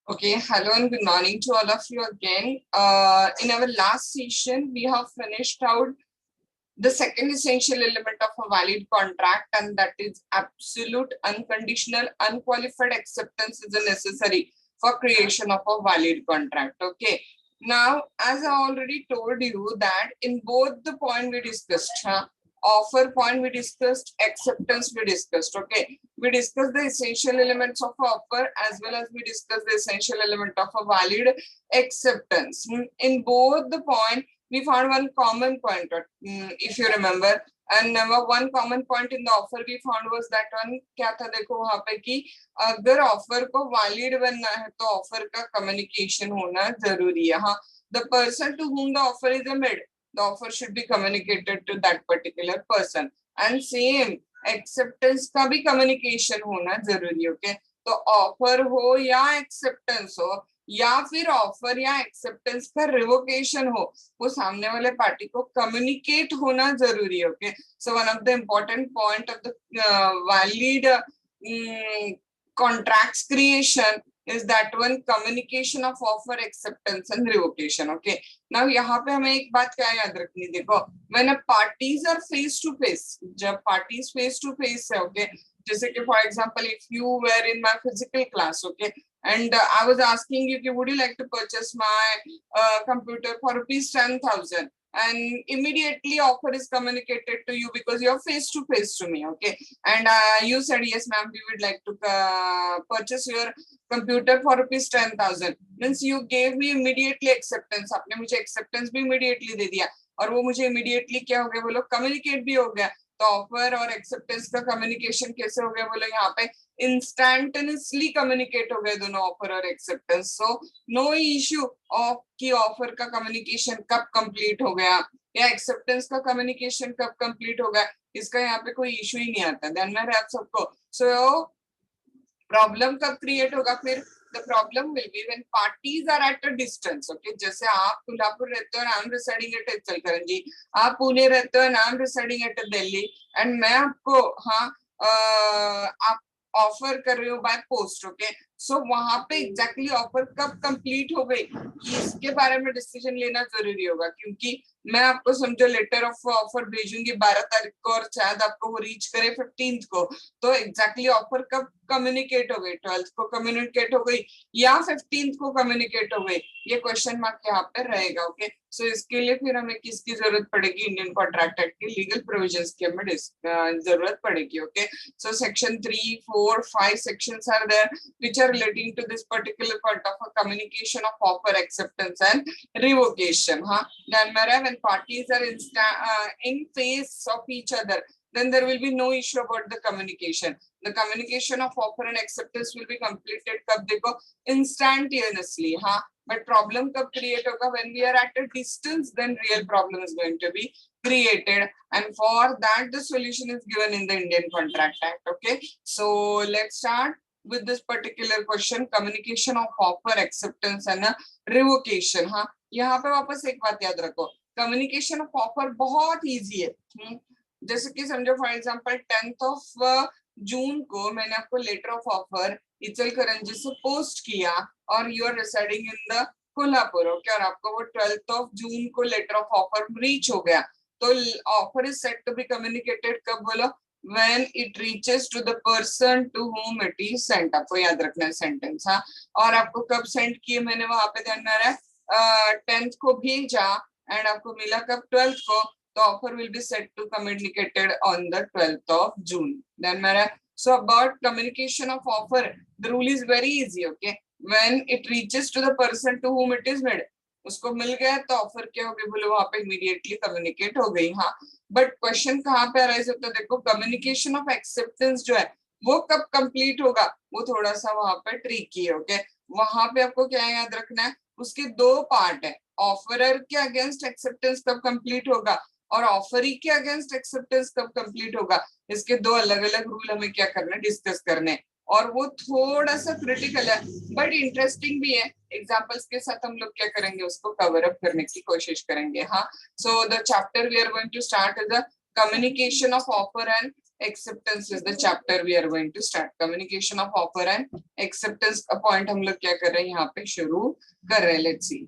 Okay, hello and good morning to all of you again. In our last session, we have finished out the second essential element of a valid contract, and that is absolute, unconditional, unqualified acceptance is necessary for creation of a valid contract. Okay. Now, as I already told you that in both the point we discussed, offer point we discussed, acceptance we discussed. Okay, we discussed the essential elements of offer as well as we discussed the essential element of a valid acceptance. In both the point we found one common point, if you remember, and one common point in the offer we found was that one क्या था देखो वहां पे कि अगर offer को valid बनना है तो ऑफर का कम्युनिकेशन होना जरूरी है. हाँ, the person to whom the offer is made, the offer should be communicated to that particular person, and same acceptance का भी communication होना जरूरी है. ओके, तो ऑफर हो या एक्सेप्टेंस हो या फिर ऑफर या एक्सेप्टेंस का रिवोकेशन हो, वो सामने वाले पार्टी को कम्युनिकेट होना जरूरी है. Okay, so one of the important point of the valid contracts creation is that one communication of offer, acceptance and revocation. Okay, now यहाँ पे हमें एक बात क्या याद रखनी, देखो when a parties are face to face, जब parties face to face है, okay, जैसे कि for example if you were in my physical class, okay, and I was asking you, would you like to purchase my computer for rupees 10,000, and immediately offer is communicated to you because you are face to face to me. Okay, and you said yes ma'am, we would like to purchase your computer for rupees 10,000, means you gave me immediately acceptance. आपने मुझे acceptance भी immediately दे दिया और वो मुझे immediately क्या हो गया बोलो, communicate भी हो गया. तो ऑफर और एक्सेप्टेंस का कम्युनिकेशन कैसे हो गया बोलो, यहाँ पे इंस्टेंटेनियसली कम्युनिकेट हो गए दोनों ऑफर और acceptance. So no issue of की ऑफर का कम्युनिकेशन कब कंप्लीट हो गया या एक्सेप्टेंस का कम्युनिकेशन कब कंप्लीट हो गया, इसका यहाँ पे कोई इश्यू ही नहीं आता. ध्यान में रहे आप सबको. सो प्रॉब्लम कब क्रिएट होगा फिर, the problem will be when parties are at a distance. Okay, जैसे आप कोल्हापुर रहते हो और I am residing at Ichalkaranji, आप पुणे रहते हो और I am residing at Delhi, and मैं आपको आप ऑफर कर रहे हो बाय पोस्ट. ओके, सो वहां पे एग्जैक्टली ऑफर कब कंप्लीट हो गई इसके बारे में डिसीजन लेना जरूरी होगा, क्योंकि मैं आपको समझो लेटर ऑफ ऑफर भेजूंगी 12 तारीख को और शायद आपको वो रीच करे 15th को, तो एग्जैक्टली ऑफर कब कम्युनिकेट हो गई, 12th को कम्युनिकेट हो गई या 15th को कम्युनिकेट हो गई, ये क्वेश्चन मार्क यहाँ पे रहेगा. ओके, सो इसके लिए फिर हमें किसकी जरूरत पड़ेगी, इंडियन कॉन्ट्रैक्ट एक्ट की लीगल प्रोविजंस की हमें जरूरत पड़ेगी. Okay, so section 3, 4, 5 sections are there which are relating to this particular part of a communication of offer, acceptance and revocation. Then when parties are in face of each other, then there will be no issue about the communication. The communication of offer and acceptance will be completed कब देखो, instantaneously. But problem कब create होगा, when we are at a distance, then real problem is going to be created, and for that the solution is given in the Indian Contract Act. Okay, so let's start with this particular question, communication of offer, acceptance and revocation. यहाँ पे वापस एक बात याद रखो, communication of offer बहुत easy है. जैसे कि समझो फॉर एग्जांपल 10th of जून को मैंने आपको लेटर ऑफ ऑफर इचलकरंजी से पोस्ट किया और you are residing in the Kolhapur. Okay, और आपको वो 12th of जून को लेटर ऑफ ऑफर रीच हो गया, तो offer is set to be communicated कब बोलो, when it reaches to the person to whom it is sent. आपको याद रखना है सेंटेंस. और आपको कब सेंड किए मैंने वहां पे ध्यान में रहा है, 10th को भेजा एंड आपको मिला कब, 12th को, तो offer will be set to communicated on the 12th of June. ध्यान में रहा है. So about communication of offer, the rule is very easy. Okay, when it reaches to the person to whom it is made, उसको मिल गया तो offer क्या हो गई बोलो, वहां पे इमीडिएटली कम्युनिकेट हो गई. बट क्वेश्चन कहाँ पे अराइज होता है, देखो कम्युनिकेशन ऑफ एक्सेप्टेंस जो है वो कब कंप्लीट होगा, वो थोड़ा सा वहां पे ट्रिकी है. ओके, वहां पे आपको क्या याद रखना है, उसके दो पार्ट है, ऑफरर के अगेंस्ट एक्सेप्टेंस कब कंप्लीट होगा और ऑफरी के अगेंस्ट एक्सेप्टेंस कब कंप्लीट होगा. इसके दो अलग अलग रूल हमें क्या करना है, डिस्कस करने, और वो थोड़ा सा क्रिटिकल है बट इंटरेस्टिंग भी है. एग्जांपल्स के साथ हम लोग क्या करेंगे, उसको कवर अप करने की कोशिश करेंगे. So the chapter we are going to start is the communication of offer and acceptance is the chapter we are going to start. Communication of offer and acceptance का point हम लोग क्या कर रहे हैं यहाँ पे शुरू कर रहे हैं. Let's see.